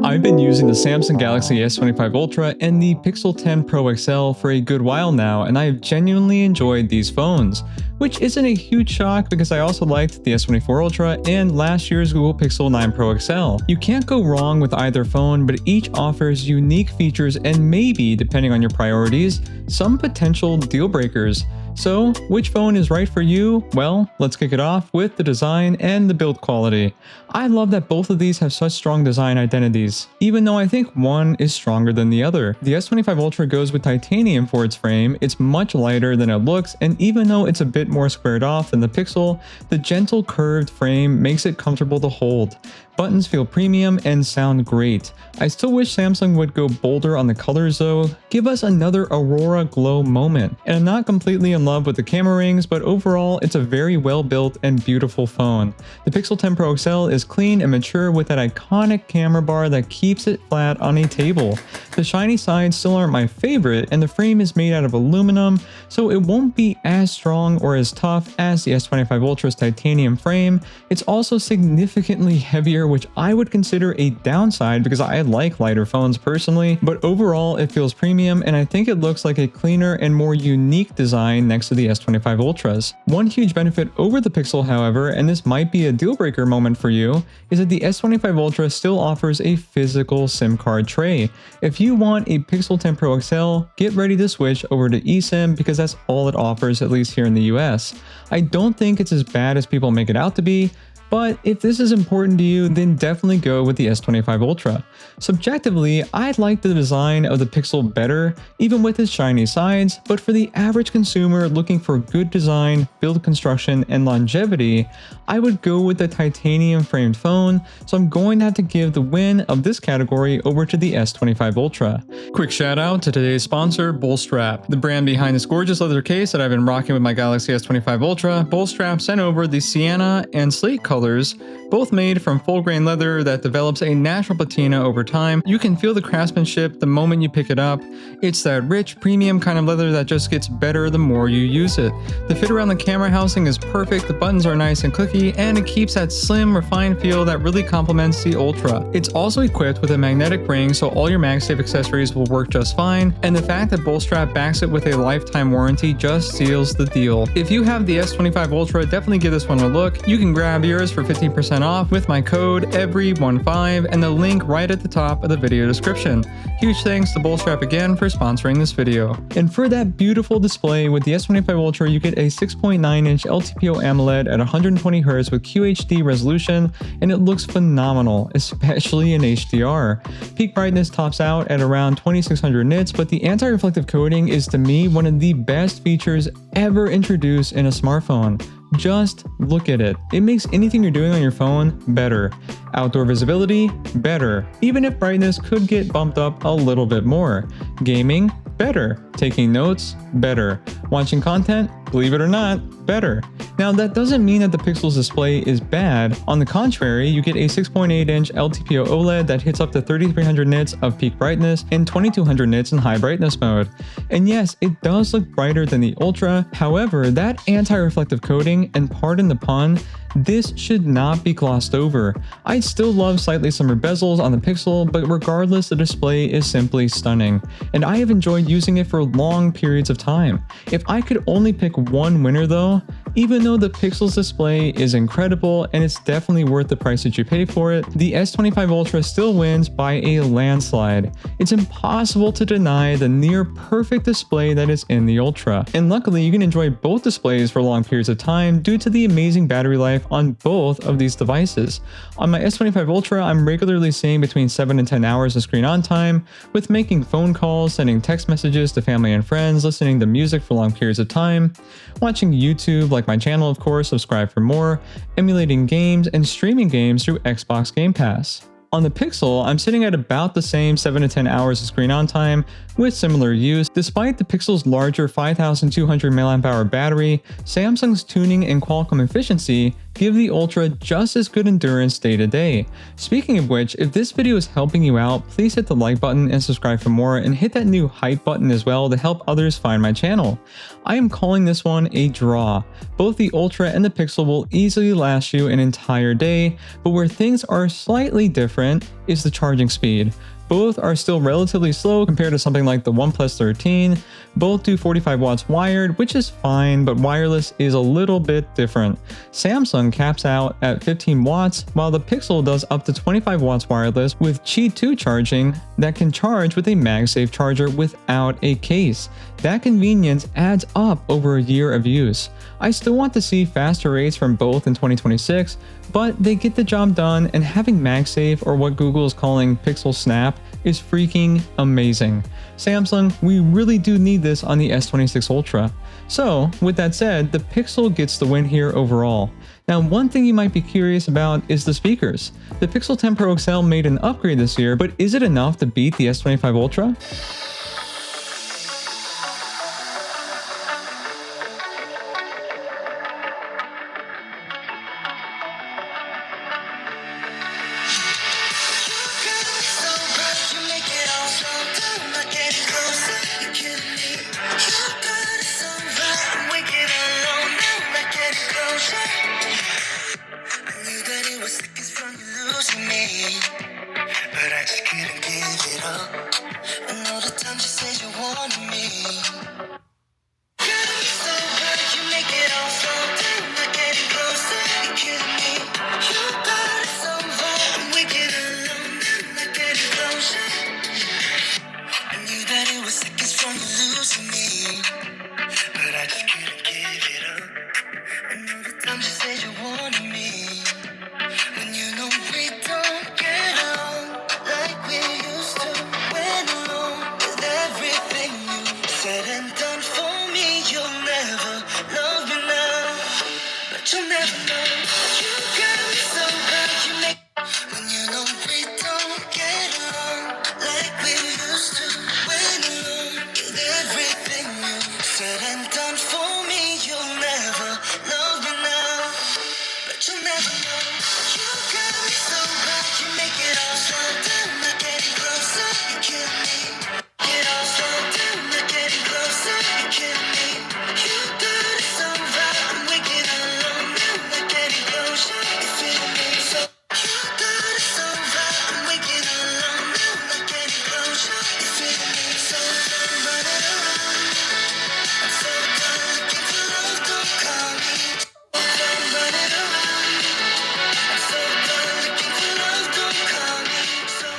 I've been using the Samsung Galaxy S25 Ultra and the Pixel 10 Pro XL for a good while now, and I have genuinely enjoyed these phones, which isn't a huge shock because I also liked the S24 Ultra and last year's Google Pixel 9 Pro XL. You can't go wrong with either phone, but each offers unique features and maybe, depending on your priorities, some potential deal breakers. So, which phone is right for you? Well, let's kick it off with the design and the build quality. I love that both of these have such strong design identities, even though I think one is stronger than the other. The S25 Ultra goes with titanium for its frame, it's much lighter than it looks, and even though it's a bit more squared off than the Pixel, the gentle curved frame makes it comfortable to hold. Buttons feel premium and sound great. I still wish Samsung would go bolder on the colors though, give us another Aurora glow moment. And I'm not completely in love with the camera rings, but overall it's a very well built and beautiful phone. The Pixel 10 Pro XL is clean and mature with that iconic camera bar that keeps it flat on a table. The shiny sides still aren't my favorite, and the frame is made out of aluminum, so it won't be as strong or as tough as the S25 Ultra's titanium frame. It's also significantly heavier, which I would consider a downside because I like lighter phones personally, but overall it feels premium and I think it looks like a cleaner and more unique design next to the S25 Ultras. One huge benefit over the Pixel, however, and this might be a deal breaker moment for you, is that the S25 Ultra still offers a physical SIM card tray. If you want a Pixel 10 Pro XL, get ready to switch over to eSIM because that's all it offers, at least here in the US. I don't think it's as bad as people make it out to be, but if this is important to you, then definitely go with the S25 Ultra. Subjectively, I like the design of the Pixel better, even with its shiny sides, but for the average consumer looking for good design, build construction, and longevity, I would go with the titanium framed phone, so I'm going to have to give the win of this category over to the S25 Ultra. Quick shout out to today's sponsor, Bullstrap, the brand behind this gorgeous leather case that I've been rocking with my Galaxy S25 Ultra. Bullstrap sent over the sienna and slate colors, both made from full grain leather that develops a natural patina over time. You can feel the craftsmanship the moment you pick it up. It's that rich, premium kind of leather that just gets better the more you use it. The fit around the camera housing is perfect, the buttons are nice and clicky, and it keeps that slim, refined feel that really complements the Ultra. It's also equipped with a magnetic ring, so all your MagSafe accessories will work just fine, and the fact that Bullstrap backs it with a lifetime warranty just seals the deal. If you have the S25 Ultra, definitely give this one a look. You can grab yours for 15% off with my code EVERY15 and the link right at the top of the video description. Huge thanks to Bullstrap again for sponsoring this video. And for that beautiful display with the S25 Ultra, you get a 6.9-inch LTPO AMOLED at 120Hz with QHD resolution, and it looks phenomenal, especially in HDR. Peak brightness tops out at around 2600 nits, but the anti-reflective coating is to me one of the best features ever introduced in a smartphone. Just look at it. It makes anything you're doing on your phone better. Outdoor visibility, better. Even if brightness could get bumped up a little bit more. Gaming, better. Taking notes, better. Watching content, believe it or not, better. Now that doesn't mean that the Pixel's display is bad. On the contrary, you get a 6.8-inch LTPO OLED that hits up to 3300 nits of peak brightness and 2200 nits in high brightness mode. And yes, it does look brighter than the Ultra. However, that anti-reflective coating, and pardon the pun, this should not be glossed over. I still love slightly slimmer bezels on the Pixel, but regardless, the display is simply stunning, and I have enjoyed using it for long periods of time. If I could only pick one winner though, even though the Pixel's display is incredible and it's definitely worth the price that you pay for it, the S25 Ultra still wins by a landslide. It's impossible to deny the near perfect display that is in the Ultra, and luckily you can enjoy both displays for long periods of time due to the amazing battery life on both of these devices. On my S25 Ultra, I'm regularly seeing between 7 and 10 hours of screen on time, with making phone calls, sending text messages to family and friends, listening to music for long periods of time, watching YouTube, like my channel of course, subscribe for more, emulating games, and streaming games through Xbox Game Pass. On the Pixel, I'm sitting at about the same 7 to 10 hours of screen on time with similar use. Despite the Pixel's larger 5200 mAh battery, Samsung's tuning and Qualcomm efficiency give the Ultra just as good endurance day to day. Speaking of which, if this video is helping you out, please hit the like button and subscribe for more, and hit that new hype button as well to help others find my channel. I am calling this one a draw. Both the Ultra and the Pixel will easily last you an entire day, but where things are slightly different is the charging speed. Both are still relatively slow compared to something like the OnePlus 13. Both do 45 watts wired, which is fine, but wireless is a little bit different. Samsung caps out at 15 watts, while the Pixel does up to 25 watts wireless with Qi 2 charging that can charge with a MagSafe charger without a case. That convenience adds up over a year of use. I still want to see faster rates from both in 2026, but they get the job done, and having MagSafe, or what Google is calling Pixel Snap, is freaking amazing. Samsung, we really do need this on the S26 Ultra. So, with that said, the Pixel gets the win here overall. Now, one thing you might be curious about is the speakers. The Pixel 10 Pro XL made an upgrade this year, but is it enough to beat the S25 Ultra? But I just couldn't give it up. And all the time you said you wanted me. Got me so hurt, you make it all so damn. Not getting closer, you're killing me. You got it so right, I'm wicked alone. I'm not getting closer. I knew that it was seconds from you losing me. But I just couldn't give it up. And all the time you said you wanted me. When you know we don't get along like we used to. When alone with everything you said and done for me, you'll never love me now. But you'll never know. You got me so bad, you make. When you know we don't get along like we used to. When alone with everything you said and done for me, you'll never love me now. But you'll never know. You got me so bad, you make it all slow down. Not getting closer, you kill me. Get all slow down, not getting closer, you kill me. You got it so right, I'm wicked alone now. Not getting closer, you feel me. So you got it so right, I'm wicked alone now. Not getting closer, you feel me. So done running around. I'm so done looking for love, don't call me. So done running around. I'm so done looking for love, don't call me. So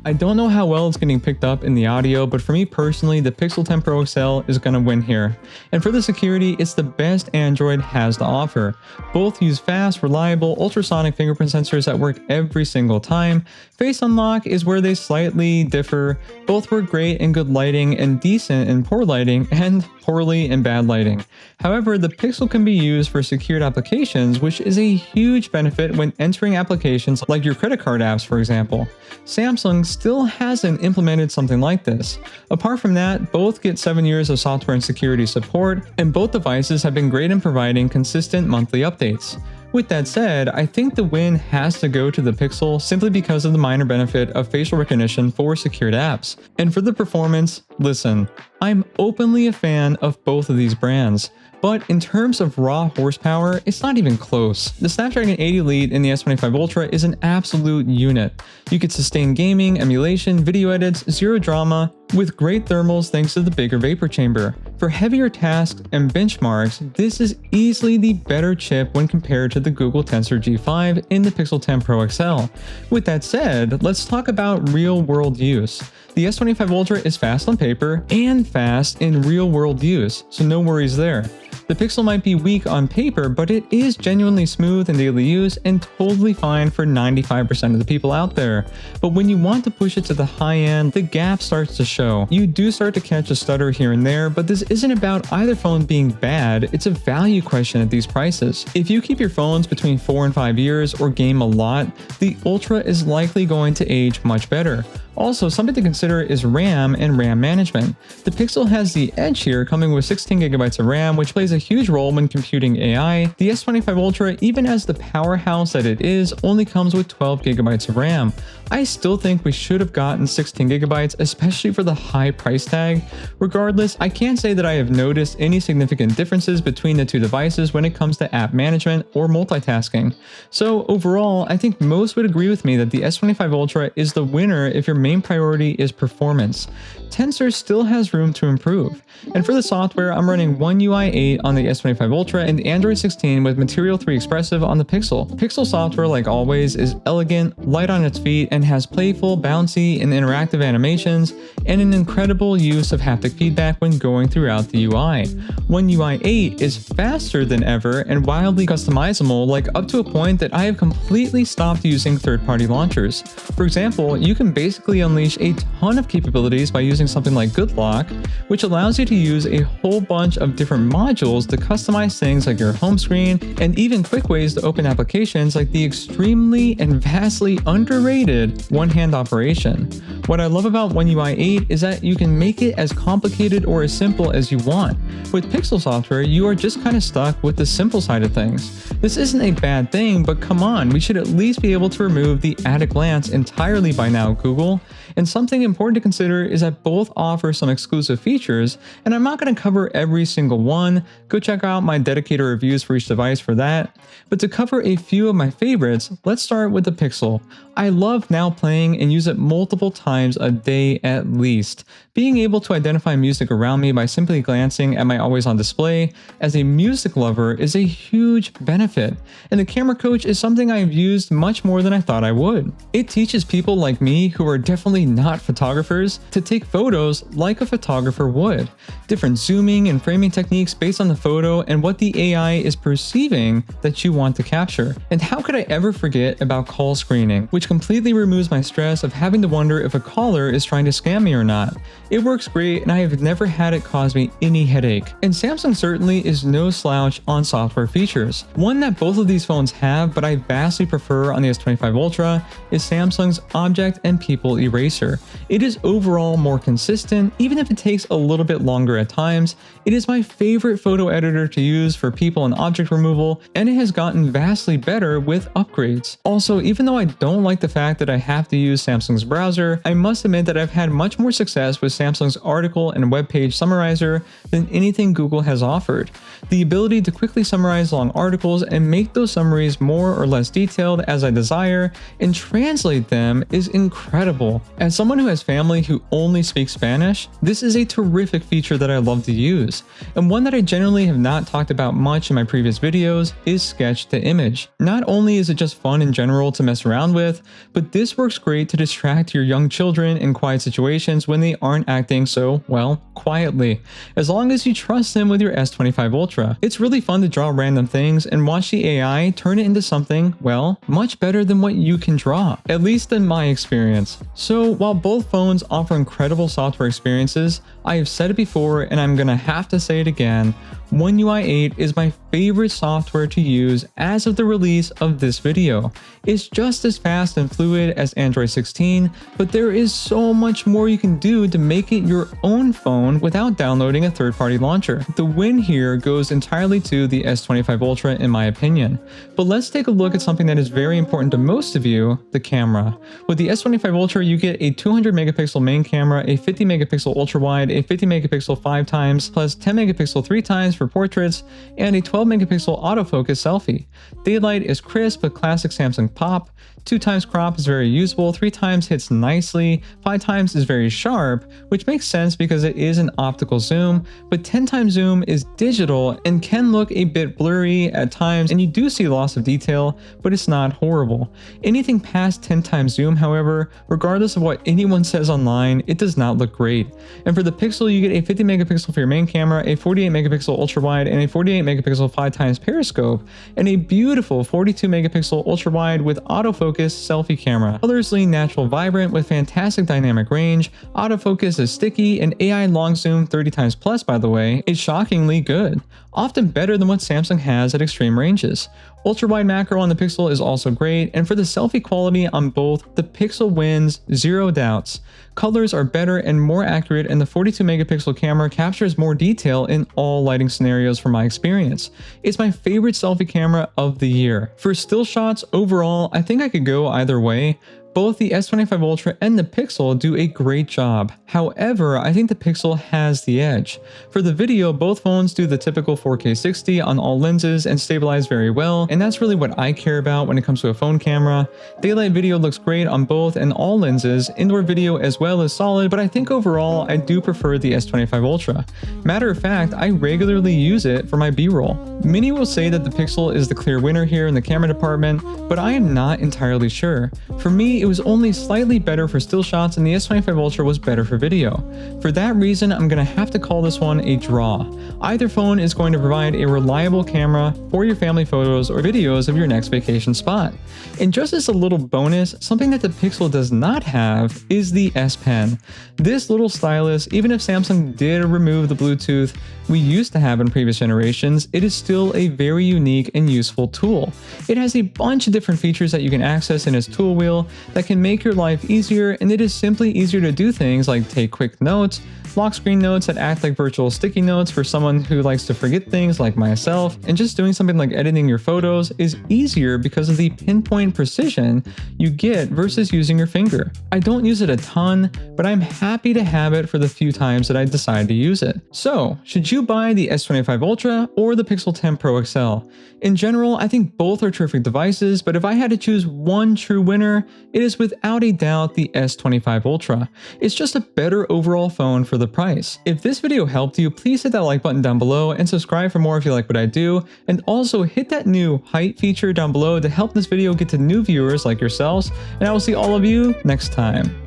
I don't know how well it's getting picked up in the audio, but for me personally, the Pixel 10 Pro XL is gonna win here. And for the security, it's the best Android has to offer. Both use fast, reliable, ultrasonic fingerprint sensors that work every single time. Face Unlock is where they slightly differ. Both work great in good lighting and decent in poor lighting, and poorly in bad lighting. However, the Pixel can be used for secured applications, which is a huge benefit when entering applications like your credit card apps, for example. Samsung still hasn't implemented something like this. Apart from that, both get 7 years of software and security support, and both devices have been great in providing consistent monthly updates. With that said, I think the win has to go to the Pixel simply because of the minor benefit of facial recognition for secured apps. And for the performance, listen, I'm openly a fan of both of these brands. But in terms of raw horsepower, it's not even close. The Snapdragon 8 Elite in the S25 Ultra is an absolute unit. You could sustain gaming, emulation, video edits, zero drama, with great thermals thanks to the bigger vapor chamber. For heavier tasks and benchmarks, this is easily the better chip when compared to the Google Tensor G5 in the Pixel 10 Pro XL. With that said, let's talk about real-world use. The S25 Ultra is fast on paper and fast in real-world use, so no worries there. The Pixel might be weak on paper, but it is genuinely smooth in daily use and totally fine for 95% of the people out there. But when you want to push it to the high end, the gap starts to show. You do start to catch a stutter here and there, but this isn't about either phone being bad, it's a value question at these prices. If you keep your phones between 4 and 5 years or game a lot, the Ultra is likely going to age much better. Also, something to consider is RAM and RAM management. The Pixel has the edge here, coming with 16GB of RAM, which plays a huge role when computing AI, the S25 Ultra, even as the powerhouse that it is, only comes with 12 gigabytes of RAM. I still think we should have gotten 16 gigabytes, especially for the high price tag. Regardless, I can't say that I have noticed any significant differences between the two devices when it comes to app management or multitasking. So overall, I think most would agree with me that the S25 Ultra is the winner if your main priority is performance. Tensor still has room to improve. And for the software, I'm running One UI 8 on the S25 Ultra and Android 16 with Material 3 Expressive on the Pixel. Pixel software, like always, is elegant, light on its feet, and has playful, bouncy, and interactive animations, and an incredible use of haptic feedback when going throughout the UI. One UI 8 is faster than ever and wildly customizable, like up to a point that I have completely stopped using third-party launchers. For example, you can basically unleash a ton of capabilities by using something like GoodLock, which allows you to use a whole bunch of different modules to customize things like your home screen, and even quick ways to open applications like the extremely and vastly underrated one-hand operation. What I love about One UI 8 is that you can make it as complicated or as simple as you want. With Pixel software, you are just kind of stuck with the simple side of things. This isn't a bad thing, but come on, we should at least be able to remove the at-a-glance entirely by now, Google. And something important to consider is that both offer some exclusive features, and I'm not going to cover every single one. Go check out my dedicated reviews for each device for that. But to cover a few of my favorites, let's start with the Pixel. I love now playing and use it multiple times a day at least. Being able to identify music around me by simply glancing at my always on display as a music lover is a huge benefit, and the camera coach is something I've used much more than I thought I would. It teaches people like me who are definitely not photographers to take photos like a photographer would. Different zooming and framing techniques based on the photo and what the AI is perceiving that you want to capture. And how could I ever forget about call screening, which completely removes my stress of having to wonder if a caller is trying to scam me or not. It works great, and I have never had it cause me any headache. And Samsung certainly is no slouch on software features. One that both of these phones have, but I vastly prefer on the S25 Ultra, is Samsung's Object and People Eraser. It is overall more consistent, even if it takes a little bit longer at times. It is my favorite photo editor to use for people and object removal, and it has gotten vastly better with upgrades. Also, even though I don't like the fact that I have to use Samsung's browser, I must admit that I've had much more success with Samsung's article and web page summarizer than anything Google has offered. The ability to quickly summarize long articles and make those summaries more or less detailed as I desire and translate them is incredible. As someone who has family who only speaks Spanish, this is a terrific feature that I love to use. And one that I generally have not talked about much in my previous videos is sketch to image. Not only is it just fun in general to mess around with, but this works great to distract your young children in quiet situations when they aren't acting so, well, quietly, as long as you trust them with your S25 Ultra. It's really fun to draw random things and watch the AI turn it into something, well, much better than what you can draw, at least in my experience. So while both phones offer incredible software experiences, I have said it before and I'm gonna have to say it again, One UI 8 is my favorite software to use as of the release of this video. It's just as fast and fluid as Android 16, but there is so much more you can do to make it your own phone without downloading a third-party launcher. The win here goes entirely to the S25 Ultra in my opinion. But let's take a look at something that is very important to most of you, the camera. With the S25 Ultra, you get a 200 megapixel main camera, a 50 megapixel ultra wide, a 50 megapixel 5x, plus 10 megapixel 3x for portraits, and a 12 megapixel autofocus selfie. Daylight is crisp but classic Samsung pop. 2x crop is very usable, 3x hits nicely, 5x is very sharp, which makes sense because it is an optical zoom, but 10x zoom is digital and can look a bit blurry at times, and you do see loss of detail, but it's not horrible. Anything past 10x zoom, however, regardless of what anyone says online, it does not look great. And for the Pixel, you get a 50 megapixel for your main camera, a 48 megapixel ultra wide, and a 48 megapixel 5x periscope, and a beautiful 42 megapixel ultra wide with autofocus selfie camera. Colors lean natural vibrant with fantastic dynamic range, autofocus is sticky, and AI long zoom 30x plus, by the way, is shockingly good. often better than what Samsung has at extreme ranges. Ultra-wide macro on the Pixel is also great, and for the selfie quality on both, the Pixel wins, zero doubts. Colors are better and more accurate, and the 42 megapixel camera captures more detail in all lighting scenarios from my experience. It's my favorite selfie camera of the year. For still shots, overall, I think I could go either way. Both the S25 Ultra and the Pixel do a great job. However, I think the Pixel has the edge. For the video, both phones do the typical 4K 60 on all lenses and stabilize very well, and that's really what I care about when it comes to a phone camera. Daylight video looks great on both and all lenses, indoor video as well is solid, but I think overall I do prefer the S25 Ultra. Matter of fact, I regularly use it for my B-roll. Many will say that the Pixel is the clear winner here in the camera department, but I am not entirely sure. For me, it was only slightly better for still shots and the S25 Ultra was better for video. For that reason, I'm going to have to call this one a draw. Either phone is going to provide a reliable camera for your family photos or videos of your next vacation spot. And just as a little bonus, something that the Pixel does not have is the S Pen. This little stylus, even if Samsung did remove the Bluetooth we used to have in previous generations, it is still a very unique and useful tool. It has a bunch of different features that you can access in its tool wheel that can make your life easier, and it is simply easier to do things like take quick notes, lock screen notes that act like virtual sticky notes for someone who likes to forget things like myself, and just doing something like editing your photos is easier because of the pinpoint precision you get versus using your finger. I don't use it a ton, but I'm happy to have it for the few times that I decide to use it. So, should you buy the S25 Ultra or the Pixel 10 Pro XL? In general, I think both are terrific devices, but if I had to choose one true winner, it is without a doubt the S25 Ultra. It's just a better overall phone for the price. If this video helped you, please hit that like button down below and subscribe for more if you like what I do, and also hit that new height feature down below to help this video get to new viewers like yourselves, and I will see all of you next time.